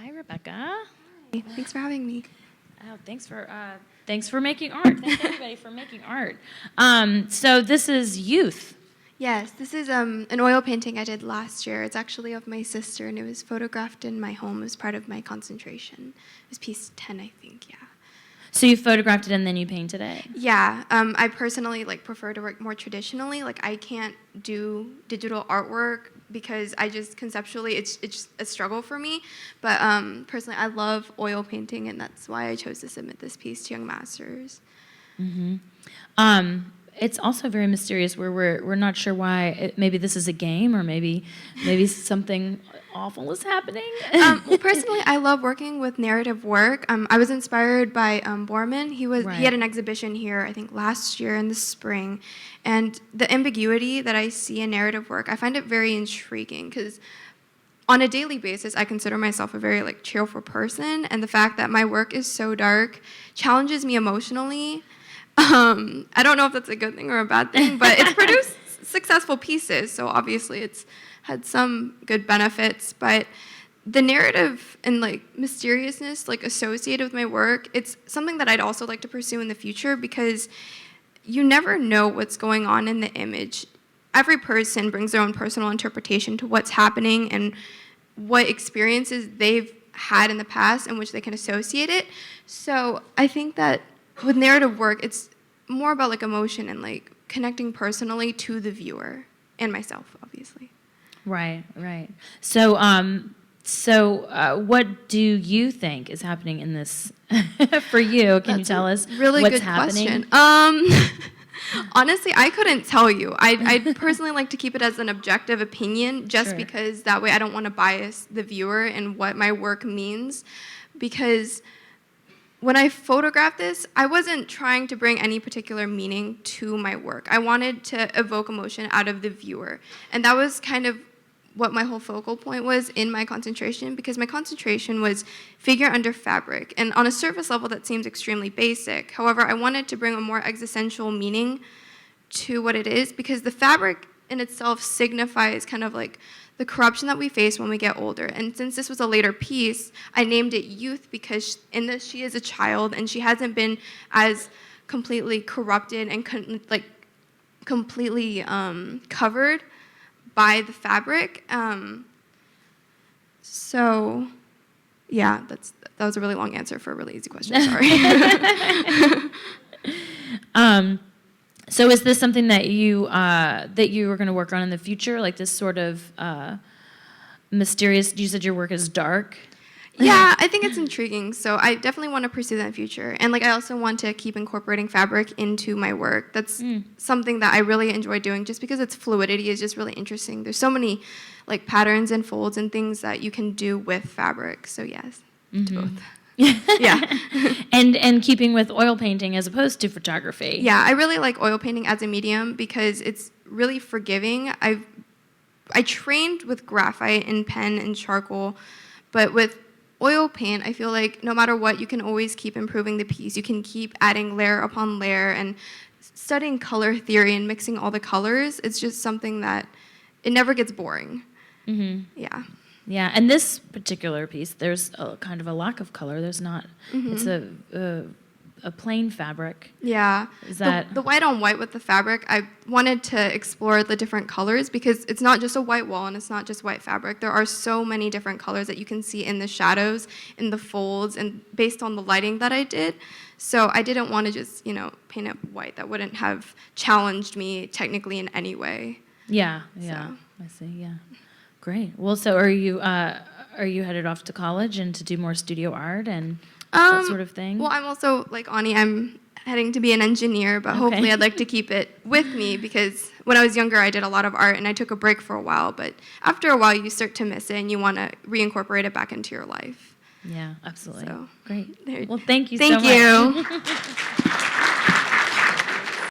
Hi, Rebecca. Hi, thanks for having me. Oh, thanks for making art. Thanks everybody for making art. So this is youth. Yes, this is an oil painting I did last year. It's actually of my sister, and it was photographed in my home as part of my concentration. It was piece 10, I think, yeah. So you photographed it and then you painted it? Yeah, I personally prefer to work more traditionally. I can't do digital artwork because I just conceptually, it's just a struggle for me. But personally, I love oil painting, and that's why I chose to submit this piece to Young Masters. Mm-hmm. It's also very mysterious where we're not sure why. Maybe this is a game, or maybe something awful is happening. Well, personally, I love working with narrative work. I was inspired by Borremans. He had an exhibition here, I think, last year in the spring, and the ambiguity that I see in narrative work, I find it very intriguing because on a daily basis, I consider myself a very cheerful person, and the fact that my work is so dark challenges me emotionally. I don't know if that's a good thing or a bad thing, but it's produced successful pieces, so obviously it's had some good benefits. But the narrative and mysteriousness associated with my work, it's something that I'd also like to pursue in the future because you never know what's going on in the image. Every person brings their own personal interpretation to what's happening and what experiences they've had in the past in which they can associate it. So I think that with narrative work, it's more about emotion and connecting personally to the viewer and myself, obviously. Right. So, what do you think is happening in this for you? Can you tell us really what's good happening? Question. Honestly, I couldn't tell you. I'd personally like to keep it as an objective opinion, just because that way I don't want to bias the viewer and what my work means, because when I photographed this, I wasn't trying to bring any particular meaning to my work. I wanted to evoke emotion out of the viewer. And that was kind of what my whole focal point was in my concentration, because my concentration was figure under fabric. And on a surface level, that seems extremely basic. However, I wanted to bring a more existential meaning to what it is, because the fabric in itself signifies kind of the corruption that we face when we get older. And since this was a later piece, I named it Youth because in this she is a child and she hasn't been as completely corrupted and completely covered by the fabric. So yeah, that was a really long answer for a really easy question, sorry. So is this something that you are going to work on in the future, this sort of mysterious? You said your work is dark. Yeah, I think it's intriguing. So I definitely want to pursue that in the future. And I also want to keep incorporating fabric into my work. That's something that I really enjoy doing, just because its fluidity is just really interesting. There's so many patterns and folds and things that you can do with fabric. So yes, to both. Yeah. and keeping with oil painting as opposed to photography. Yeah, I really like oil painting as a medium because it's really forgiving. I trained with graphite and pen and charcoal, but with oil paint, I feel like no matter what, you can always keep improving the piece. You can keep adding layer upon layer, and studying color theory and mixing all the colors, it's just something that it never gets boring. Mm-hmm. Yeah. Yeah, and this particular piece, there's a kind of a lack of color. There's not. Mm-hmm. It's a plain fabric. Yeah. Is that the white on white with the fabric? I wanted to explore the different colors because it's not just a white wall and it's not just white fabric. There are so many different colors that you can see in the shadows, in the folds, and based on the lighting that I did. So I didn't want to just paint it white. That wouldn't have challenged me technically in any way. Yeah. So. I see. Yeah. Great. Well, so are you headed off to college and to do more studio art and that sort of thing? Well, I'm also like Ani. I'm heading to be an engineer, but hopefully I'd like to keep it with me because when I was younger, I did a lot of art and I took a break for a while. But after a while, you start to miss it and you want to reincorporate it back into your life. Yeah, absolutely. So, great. Well, thank you so much. Thank you.